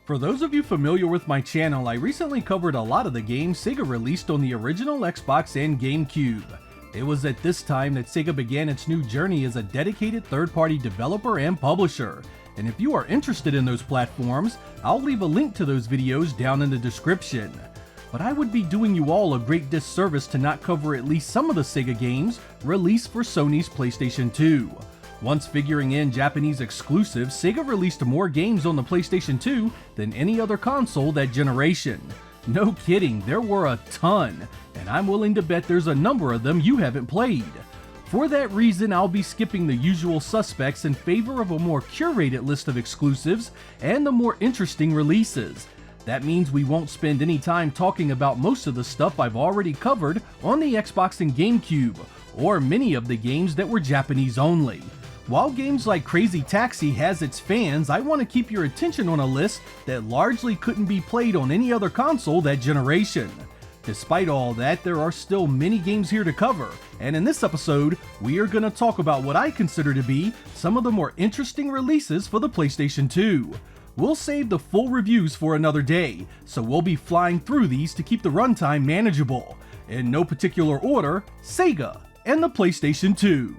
For those of you familiar with my channel, I recently covered a lot of the games Sega released on the original Xbox and GameCube. It was at this time that Sega began its new journey as a dedicated third-party developer and publisher. And if you are interested in those platforms, I'll leave a link to those videos down in the description. But I would be doing you all a great disservice to not cover at least some of the Sega games released for Sony's PlayStation 2. Once figuring in Japanese exclusives, Sega released more games on the PlayStation 2 than any other console that generation. No kidding, there were a ton, and I'm willing to bet there's a number of them you haven't played. For that reason, I'll be skipping the usual suspects in favor of a more curated list of exclusives and the more interesting releases. That means we won't spend any time talking about most of the stuff I've already covered on the Xbox and GameCube, or many of the games that were Japanese only. While games like Crazy Taxi has its fans, I want to keep your attention on a list that largely couldn't be played on any other console that generation. Despite all that, there are still many games here to cover, and in this episode, we are going to talk about what I consider to be some of the more interesting releases for the PlayStation 2. We'll save the full reviews for another day, so we'll be flying through these to keep the runtime manageable. In no particular order, Sega and the PlayStation 2.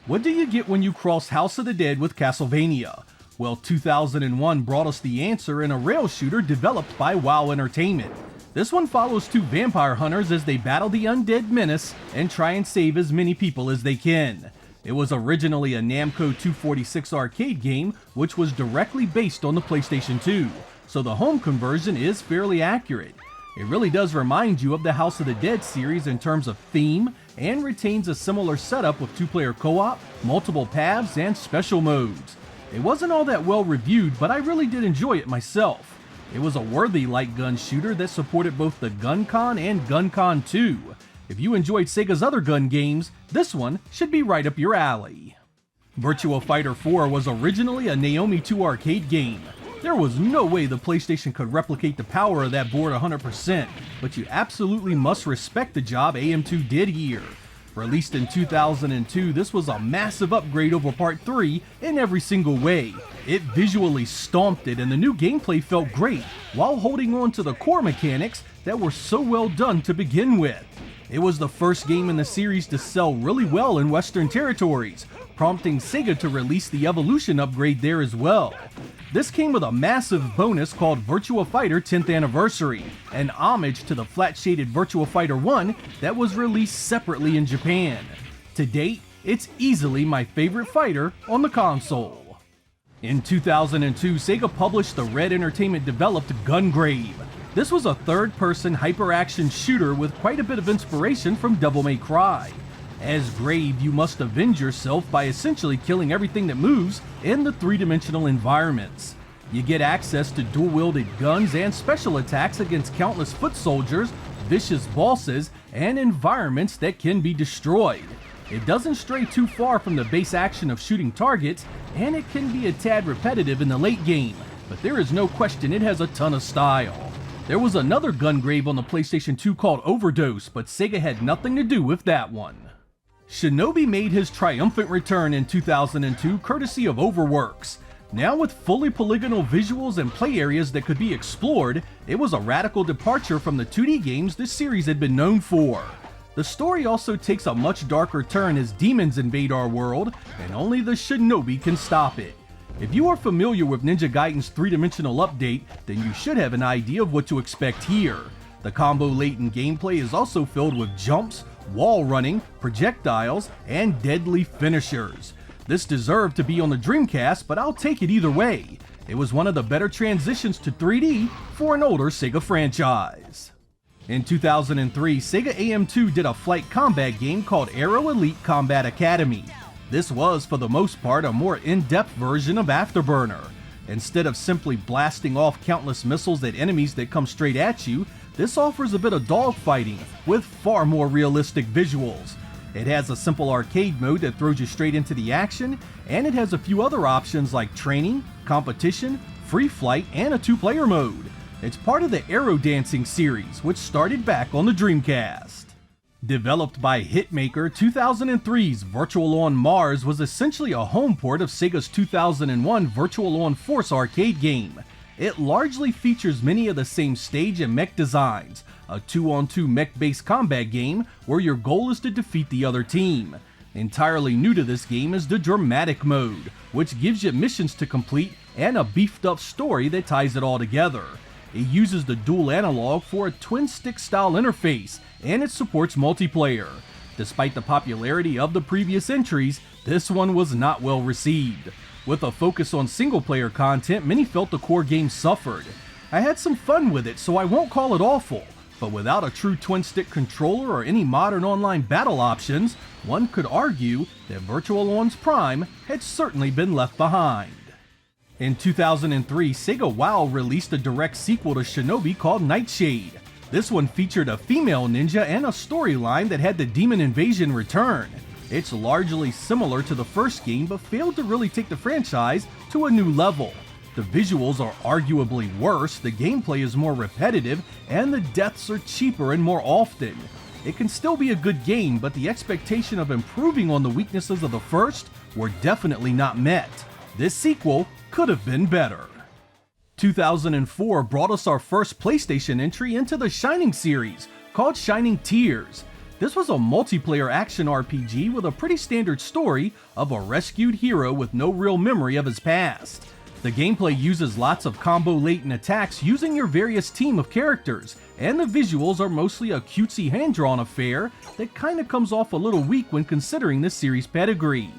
What do you get when you cross House of the Dead with Castlevania? Well, 2001 brought us the answer in a rail shooter developed by WoW Entertainment. This one follows two vampire hunters as they battle the undead menace and try and save as many people as they can. It was originally a Namco 246 arcade game, which was directly based on the PlayStation 2, so the home conversion is fairly accurate. It really does remind you of the House of the Dead series in terms of theme, and retains a similar setup with two-player co-op, multiple paths, and special modes. It wasn't all that well reviewed, but I really did enjoy it myself. It was a worthy light gun shooter that supported both the GunCon and GunCon 2. If you enjoyed Sega's other gun games, this one should be right up your alley. Virtua Fighter 4 was originally a Naomi 2 arcade game. There was no way the PlayStation could replicate the power of that board 100%, but you absolutely must respect the job AM2 did here. Released in 2002, this was a massive upgrade over Part 3 in every single way. It visually stomped it, and the new gameplay felt great, while holding on to the core mechanics that were so well done to begin with. It was the first game in the series to sell really well in Western territories, prompting Sega to release the Evolution upgrade there as well. This came with a massive bonus called Virtua Fighter 10th Anniversary, an homage to the flat-shaded Virtua Fighter 1 that was released separately in Japan. To date, it's easily my favorite fighter on the console. In 2002, Sega published the Red Entertainment-developed Gungrave. This was a third-person hyper-action shooter with quite a bit of inspiration from Devil May Cry. As Grave, you must avenge yourself by essentially killing everything that moves in the three-dimensional environments. You get access to dual-wielded guns and special attacks against countless foot soldiers, vicious bosses, and environments that can be destroyed. It doesn't stray too far from the base action of shooting targets, and it can be a tad repetitive in the late game, but there is no question it has a ton of style. There was another Gungrave on the PlayStation 2 called Overdose, but Sega had nothing to do with that one. Shinobi made his triumphant return in 2002 courtesy of Overworks. Now with fully polygonal visuals and play areas that could be explored, it was a radical departure from the 2D games this series had been known for. The story also takes a much darker turn as demons invade our world, and only the Shinobi can stop it. If you are familiar with Ninja Gaiden's three-dimensional update, then you should have an idea of what to expect here. The combo-laden gameplay is also filled with jumps, wall running, projectiles, and deadly finishers. This deserved to be on the Dreamcast, but I'll take it either way. It was one of the better transitions to 3D for an older Sega franchise. In 2003, Sega AM2 did a flight combat game called Aero Elite Combat Academy. This was, for the most part, a more in-depth version of Afterburner. Instead of simply blasting off countless missiles at enemies that come straight at you, this offers a bit of dogfighting with far more realistic visuals. It has a simple arcade mode that throws you straight into the action, and it has a few other options like training, competition, free flight, and a 2-player mode. It's part of the Aero Dancing series, which started back on the Dreamcast. Developed by Hitmaker, 2003's Virtual on Mars was essentially a home port of Sega's 2001 Virtual on Force arcade game. It largely features many of the same stage and mech designs, a 2-on-2 mech-based combat game where your goal is to defeat the other team. Entirely new to this game is the Dramatic mode, which gives you missions to complete and a beefed-up story that ties it all together. It uses the dual analog for a twin-stick style interface, and it supports multiplayer. Despite the popularity of the previous entries, this one was not well received. With a focus on single-player content, many felt the core game suffered. I had some fun with it, so I won't call it awful, but without a true twin-stick controller or any modern online battle options, one could argue that Virtual On's prime had certainly been left behind. In 2003, Sega WoW released a direct sequel to Shinobi called Nightshade. This one featured a female ninja and a storyline that had the demon invasion return. It's largely similar to the first game, but failed to really take the franchise to a new level. The visuals are arguably worse, the gameplay is more repetitive, and the deaths are cheaper and more often. It can still be a good game, but the expectation of improving on the weaknesses of the first were definitely not met. This sequel could have been better. 2004 brought us our first PlayStation entry into the Shining series, called Shining Tears. This was a multiplayer action RPG with a pretty standard story of a rescued hero with no real memory of his past. The gameplay uses lots of combo-laden attacks using your various team of characters, and the visuals are mostly a cutesy hand-drawn affair that kinda comes off a little weak when considering the series' pedigree.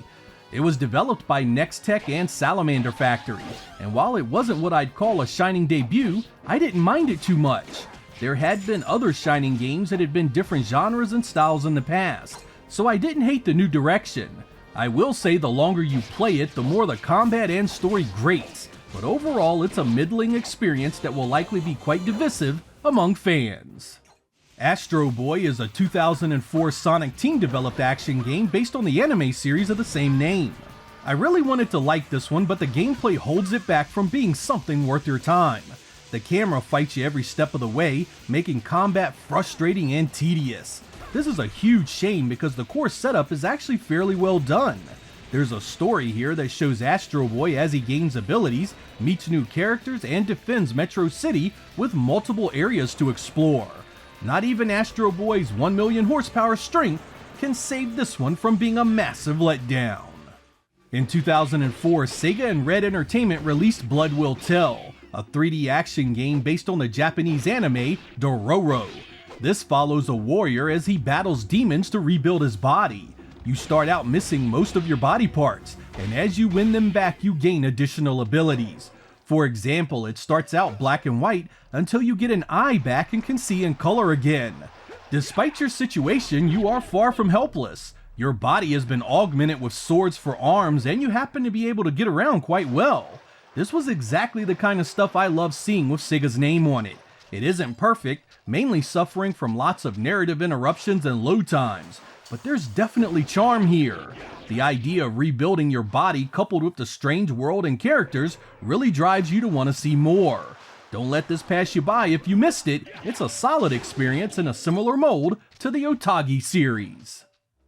It was developed by Nextech and Salamander Factory, and while it wasn't what I'd call a Shining debut, I didn't mind it too much. There had been other Shining games that had been different genres and styles in the past, so I didn't hate the new direction. I will say the longer you play it, the more the combat and story grates, but overall it's a middling experience that will likely be quite divisive among fans. Astro Boy is a 2004 Sonic Team-developed action game based on the anime series of the same name. I really wanted to like this one, but the gameplay holds it back from being something worth your time. The camera fights you every step of the way, making combat frustrating and tedious. This is a huge shame because the core setup is actually fairly well done. There's a story here that shows Astro Boy as he gains abilities, meets new characters, and defends Metro City with multiple areas to explore. Not even Astro Boy's 1 million horsepower strength can save this one from being a massive letdown. In 2004, Sega and Red Entertainment released Blood Will Tell, a 3D action game based on the Japanese anime Dororo. This follows a warrior as he battles demons to rebuild his body. You start out missing most of your body parts, and as you win them back you gain additional abilities. For example, it starts out black and white until you get an eye back and can see in color again. Despite your situation, you are far from helpless. Your body has been augmented with swords for arms and you happen to be able to get around quite well. This was exactly the kind of stuff I love seeing with Sega's name on it. It isn't perfect, mainly suffering from lots of narrative interruptions and load times, but there's definitely charm here. The idea of rebuilding your body coupled with the strange world and characters really drives you to want to see more. Don't let this pass you by if you missed it. It's a solid experience in a similar mold to the Otage series.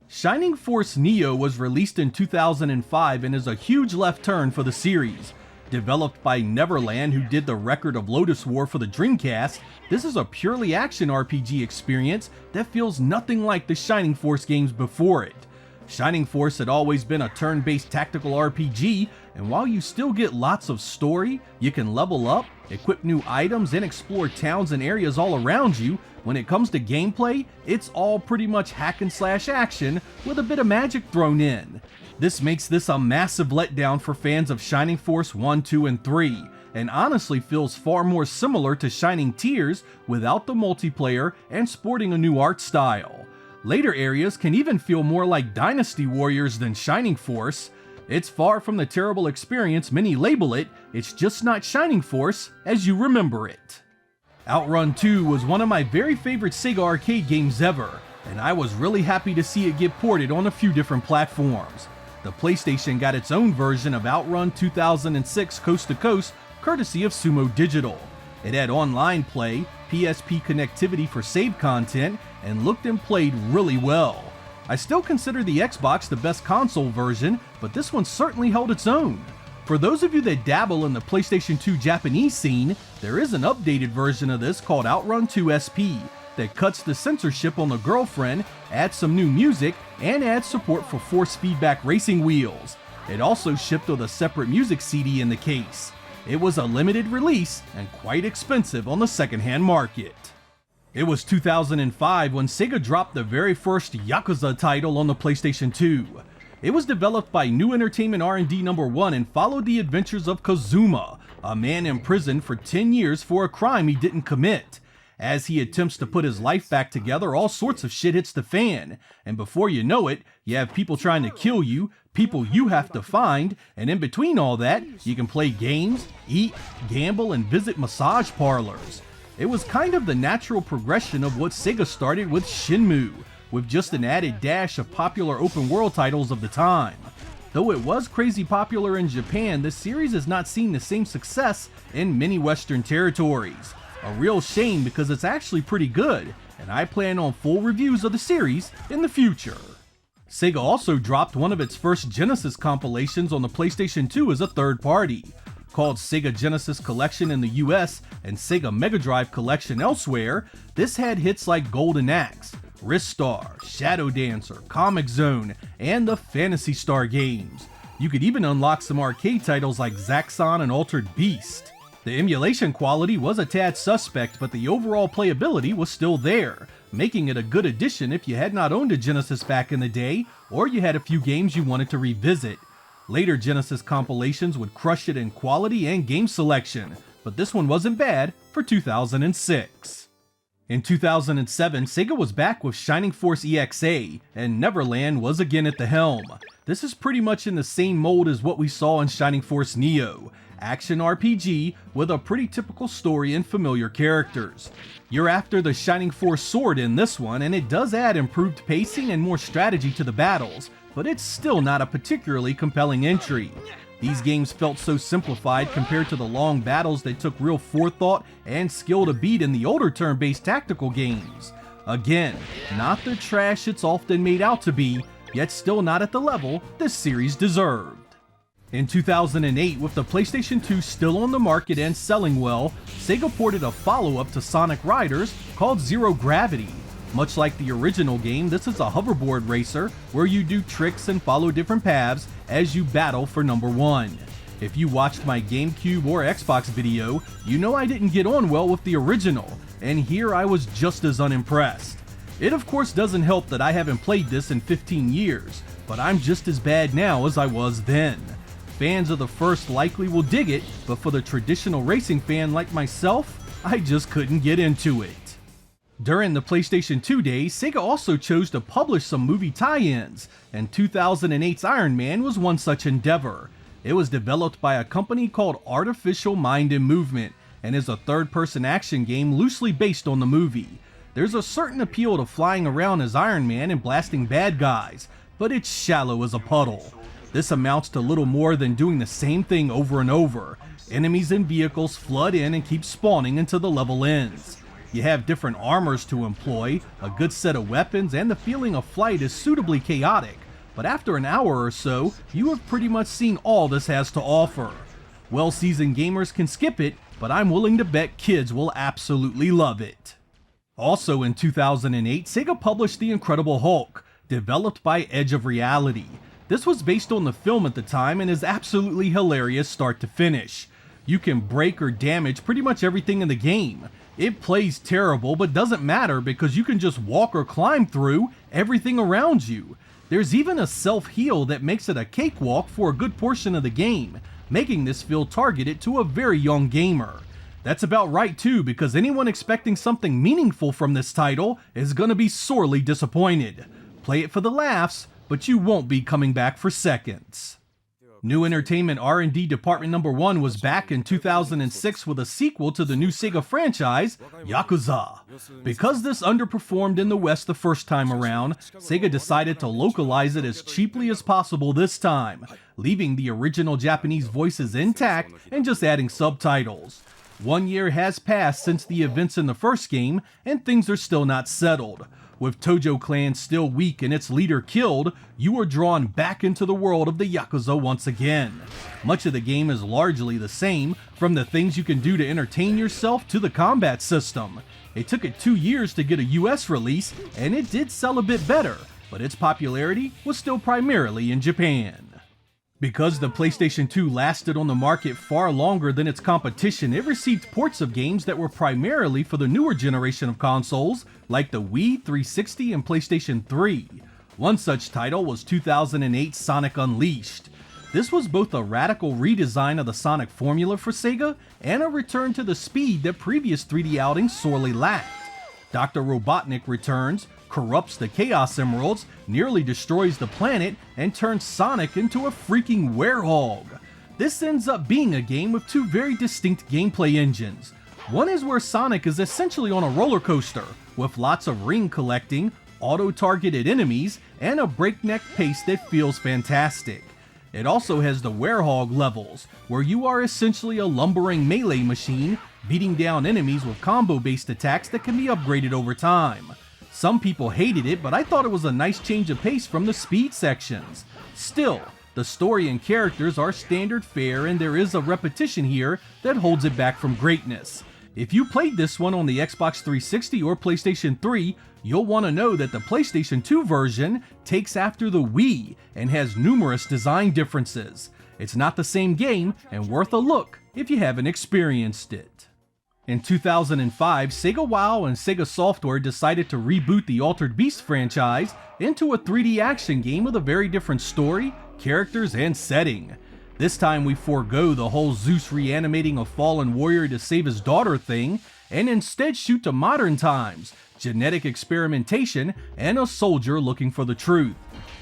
Shining Force Neo was released in 2005 and is a huge left turn for the series. Developed by Neverland, who did the Record of Lotus War for the Dreamcast, this is a purely action RPG experience that feels nothing like the Shining Force games before it. Shining Force had always been a turn-based tactical RPG, and while you still get lots of story, you can level up, equip new items, and explore towns and areas all around you. When it comes to gameplay, it's all pretty much hack and slash action with a bit of magic thrown in. This makes this a massive letdown for fans of Shining Force 1, 2, and 3, and honestly feels far more similar to Shining Tears without the multiplayer and sporting a new art style. Later areas can even feel more like Dynasty Warriors than Shining Force. It's far from the terrible experience many label it, it's just not Shining Force as you remember it. Outrun 2 was one of my very favorite Sega arcade games ever, and I was really happy to see it get ported on a few different platforms. The PlayStation got its own version of Outrun 2006 Coast to Coast, courtesy of Sumo Digital. It had online play, PSP connectivity for save content, and looked and played really well. I still consider the Xbox the best console version, but this one certainly held its own. For those of you that dabble in the PlayStation 2 Japanese scene, there is an updated version of this called Outrun 2 SP that cuts the censorship on the girlfriend, adds some new music, and adds support for force feedback racing wheels. It also shipped with a separate music CD in the case. It was a limited release and quite expensive on the secondhand market. It was 2005 when Sega dropped the very first Yakuza title on the PlayStation 2. It was developed by New Entertainment R&D No. 1 and followed the adventures of Kazuma, a man imprisoned for 10 years for a crime he didn't commit. As he attempts to put his life back together, all sorts of shit hits the fan, and before you know it, you have people trying to kill you, people you have to find, and in between all that, you can play games, eat, gamble, and visit massage parlors. It was kind of the natural progression of what Sega started with Shenmue, with just an added dash of popular open world titles of the time. Though it was crazy popular in Japan, the series has not seen the same success in many Western territories. A real shame because it's actually pretty good, and I plan on full reviews of the series in the future. Sega also dropped one of its first Genesis compilations on the PlayStation 2 as a third party. Called Sega Genesis Collection in the US and Sega Mega Drive Collection elsewhere, this had hits like Golden Axe, Ristar, Shadow Dancer, Comic Zone, and the Phantasy Star games. You could even unlock some arcade titles like Zaxxon and Altered Beast. The emulation quality was a tad suspect, but the overall playability was still there, making it a good addition if you had not owned a Genesis back in the day, or you had a few games you wanted to revisit. Later Genesis compilations would crush it in quality and game selection, but this one wasn't bad for 2006. In 2007, Sega was back with Shining Force EXA, and Neverland was again at the helm. This is pretty much in the same mold as what we saw in Shining Force Neo. Action RPG with a pretty typical story and familiar characters. You're after the Shining Force sword in this one, and it does add improved pacing and more strategy to the battles, but it's still not a particularly compelling entry. These games felt so simplified compared to the long battles that took real forethought and skill to beat in the older turn-based tactical games. Again, not the trash it's often made out to be, yet still not at the level this series deserved. In 2008, with the PlayStation 2 still on the market and selling well, Sega ported a follow-up to Sonic Riders called Zero Gravity. Much like the original game, this is a hoverboard racer where you do tricks and follow different paths as you battle for number 1. If you watched my GameCube or Xbox video, you know I didn't get on well with the original, and here I was just as unimpressed. It of course doesn't help that I haven't played this in 15 years, but I'm just as bad now as I was then. Fans of the first likely will dig it, but for the traditional racing fan like myself, I just couldn't get into it. During the PlayStation 2 days, Sega also chose to publish some movie tie-ins, and 2008's Iron Man was one such endeavor. It was developed by a company called Artificial Mind and Movement, and is a third-person action game loosely based on the movie. There's a certain appeal to flying around as Iron Man and blasting bad guys, but it's shallow as a puddle. This amounts to little more than doing the same thing over and over. Enemies and vehicles flood in and keep spawning until the level ends. You have different armors to employ, a good set of weapons, and the feeling of flight is suitably chaotic, but after an hour or so, you have pretty much seen all this has to offer. Well-seasoned gamers can skip it, but I'm willing to bet kids will absolutely love it. Also in 2008, Sega published The Incredible Hulk, developed by Edge of Reality. This was based on the film at the time and is absolutely hilarious start to finish. You can break or damage pretty much everything in the game. It plays terrible, but doesn't matter because you can just walk or climb through everything around you. There's even a self-heal that makes it a cakewalk for a good portion of the game, making this feel targeted to a very young gamer. That's about right too, because anyone expecting something meaningful from this title is gonna be sorely disappointed. Play it for the laughs, but you won't be coming back for seconds. New Entertainment R&D Department number 1 was back in 2006 with a sequel to the new Sega franchise, Yakuza. Because this underperformed in the West the first time around, Sega decided to localize it as cheaply as possible this time, leaving the original Japanese voices intact and just adding subtitles. 1 year has passed since the events in the first game, and things are still not settled. With Tojo Clan still weak and its leader killed, you are drawn back into the world of the Yakuza once again. Much of the game is largely the same, from the things you can do to entertain yourself to the combat system. It took it 2 years to get a US release, and it did sell a bit better, but its popularity was still primarily in Japan. Because the PlayStation 2 lasted on the market far longer than its competition, it received ports of games that were primarily for the newer generation of consoles, like the Wii, 360, and PlayStation 3. One such title was 2008's Sonic Unleashed. This was both a radical redesign of the Sonic formula for Sega, and a return to the speed that previous 3D outings sorely lacked. Dr. Robotnik returns, corrupts the Chaos Emeralds, nearly destroys the planet, and turns Sonic into a freaking werehog. This ends up being a game with two very distinct gameplay engines. One is where Sonic is essentially on a roller coaster, with lots of ring collecting, auto-targeted enemies, and a breakneck pace that feels fantastic. It also has the werehog levels, where you are essentially a lumbering melee machine, beating down enemies with combo-based attacks that can be upgraded over time. Some people hated it, but I thought it was a nice change of pace from the speed sections. Still, the story and characters are standard fare, and there is a repetition here that holds it back from greatness. If you played this one on the Xbox 360 or PlayStation 3, you'll want to know that the PlayStation 2 version takes after the Wii and has numerous design differences. It's not the same game, and worth a look if you haven't experienced it. In 2005, Sega WoW and Sega Software decided to reboot the Altered Beast franchise into a 3D action game with a very different story, characters, and setting. This time we forego the whole Zeus reanimating a fallen warrior to save his daughter thing, and instead shoot to modern times, genetic experimentation, and a soldier looking for the truth.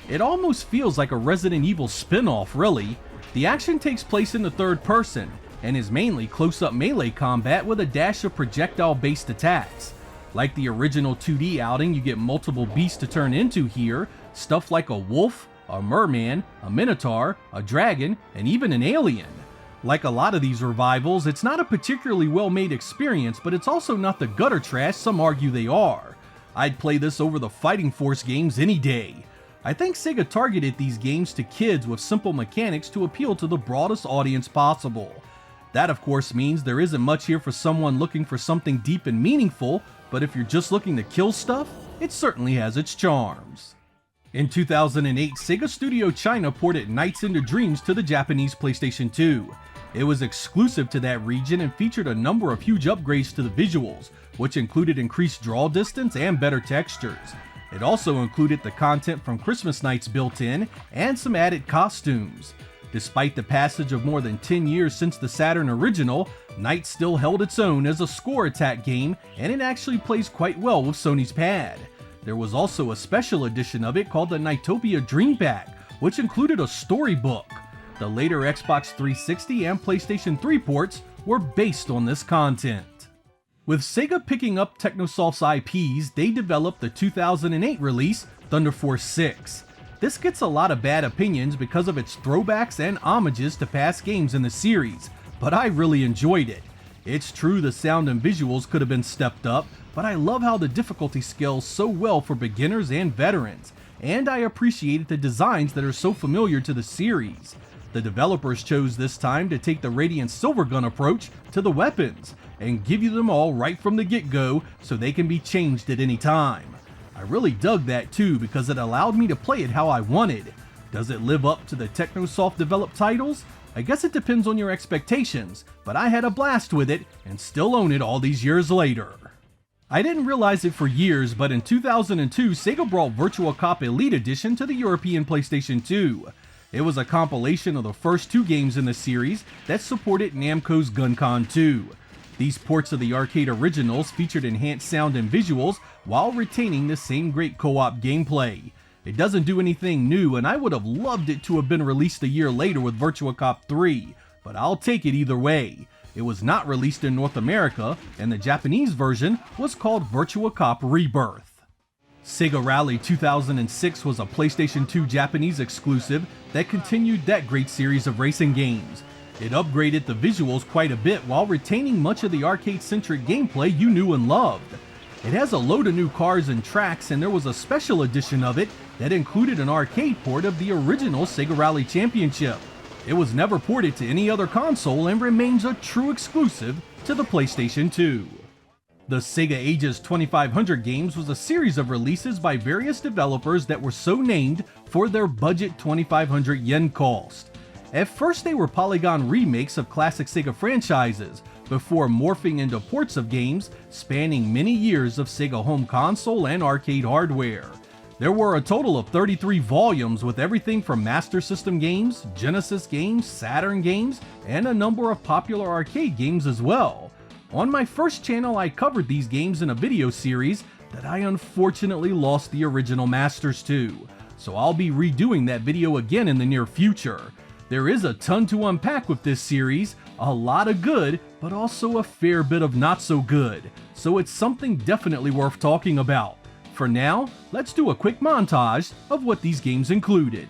It almost feels like a Resident Evil spin-off, really. The action takes place in the third person, and is mainly close-up melee combat with a dash of projectile-based attacks. Like the original 2D outing, you get multiple beasts to turn into here, stuff like a wolf, a merman, a minotaur, a dragon, and even an alien. Like a lot of these revivals, it's not a particularly well-made experience, but it's also not the gutter trash some argue they are. I'd play this over the Fighting Force games any day. I think Sega targeted these games to kids with simple mechanics to appeal to the broadest audience possible. That of course means there isn't much here for someone looking for something deep and meaningful, but if you're just looking to kill stuff, it certainly has its charms. In 2008, Sega Studio China ported Nights into Dreams to the Japanese PlayStation 2. It was exclusive to that region and featured a number of huge upgrades to the visuals, which included increased draw distance and better textures. It also included the content from Christmas Nights built in, and some added costumes. Despite the passage of more than 10 years since the Saturn original, Nights still held its own as a score attack game, and it actually plays quite well with Sony's pad. There was also a special edition of it called the Nightopia Dream Pack, which included a storybook. The later Xbox 360 and PlayStation 3 ports were based on this content. With Sega picking up Technosoft's IPs, they developed the 2008 release, Thunder Force 6. This gets a lot of bad opinions because of its throwbacks and homages to past games in the series, but I really enjoyed it. It's true the sound and visuals could have been stepped up, but I love how the difficulty scales so well for beginners and veterans, and I appreciated the designs that are so familiar to the series. The developers chose this time to take the Radiant Silvergun approach to the weapons, and give you them all right from the get-go so they can be changed at any time. I really dug that too because it allowed me to play it how I wanted. Does it live up to the Technosoft developed titles? I guess it depends on your expectations, but I had a blast with it and still own it all these years later. I didn't realize it for years, but in 2002, Sega brought Virtua Cop Elite Edition to the European PlayStation 2. It was a compilation of the first two games in the series that supported Namco's GunCon 2. These ports of the arcade originals featured enhanced sound and visuals while retaining the same great co-op gameplay. It doesn't do anything new, and I would have loved it to have been released a year later with Virtua Cop 3, but I'll take it either way. It was not released in North America, and the Japanese version was called Virtua Cop Rebirth. Sega Rally 2006 was a PlayStation 2 Japanese exclusive that continued that great series of racing games. It upgraded the visuals quite a bit while retaining much of the arcade-centric gameplay you knew and loved. It has a load of new cars and tracks, and there was a special edition of it that included an arcade port of the original Sega Rally Championship. It was never ported to any other console and remains a true exclusive to the PlayStation 2. The Sega Ages 2500 games was a series of releases by various developers that were so named for their budget 2500 yen cost. At first they were polygon remakes of classic Sega franchises, before morphing into ports of games spanning many years of Sega home console and arcade hardware. There were a total of 33 volumes with everything from Master System games, Genesis games, Saturn games, and a number of popular arcade games as well. On my first channel I covered these games in a video series that I unfortunately lost the original masters to, so I'll be redoing that video again in the near future. There is a ton to unpack with this series, a lot of good, but also a fair bit of not so good, so it's something definitely worth talking about. For now, let's do a quick montage of what these games included.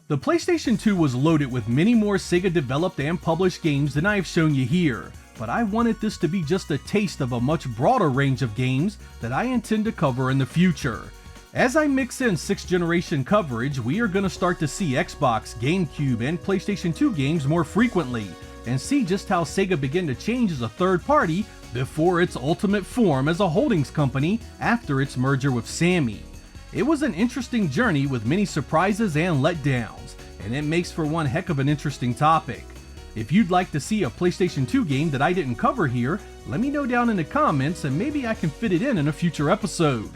The PlayStation 2 was loaded with many more Sega developed and published games than I have shown you here, but I wanted this to be just a taste of a much broader range of games that I intend to cover in the future. As I mix in 6th generation coverage, we are going to start to see Xbox, GameCube, and PlayStation 2 games more frequently, and see just how Sega began to change as a third party before its ultimate form as a holdings company after its merger with Sammy. It was an interesting journey with many surprises and letdowns, and it makes for one heck of an interesting topic. If you'd like to see a PlayStation 2 game that I didn't cover here, let me know down in the comments and maybe I can fit it in a future episode.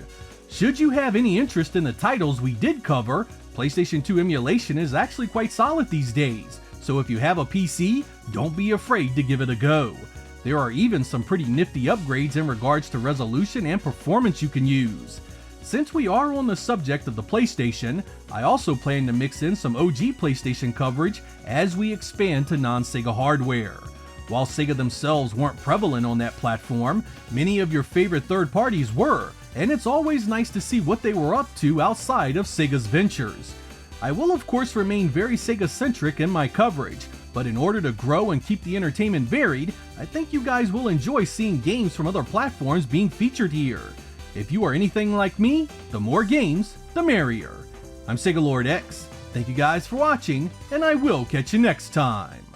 Should you have any interest in the titles we did cover, PlayStation 2 emulation is actually quite solid these days, so if you have a PC, don't be afraid to give it a go. There are even some pretty nifty upgrades in regards to resolution and performance you can use. Since we are on the subject of the PlayStation, I also plan to mix in some OG PlayStation coverage as we expand to non-Sega hardware. While Sega themselves weren't prevalent on that platform, many of your favorite third parties were, and it's always nice to see what they were up to outside of Sega's ventures. I will of course remain very Sega-centric in my coverage, but in order to grow and keep the entertainment varied, I think you guys will enjoy seeing games from other platforms being featured here. If you are anything like me, the more games, the merrier. I'm Sega Lord X, thank you guys for watching, and I will catch you next time.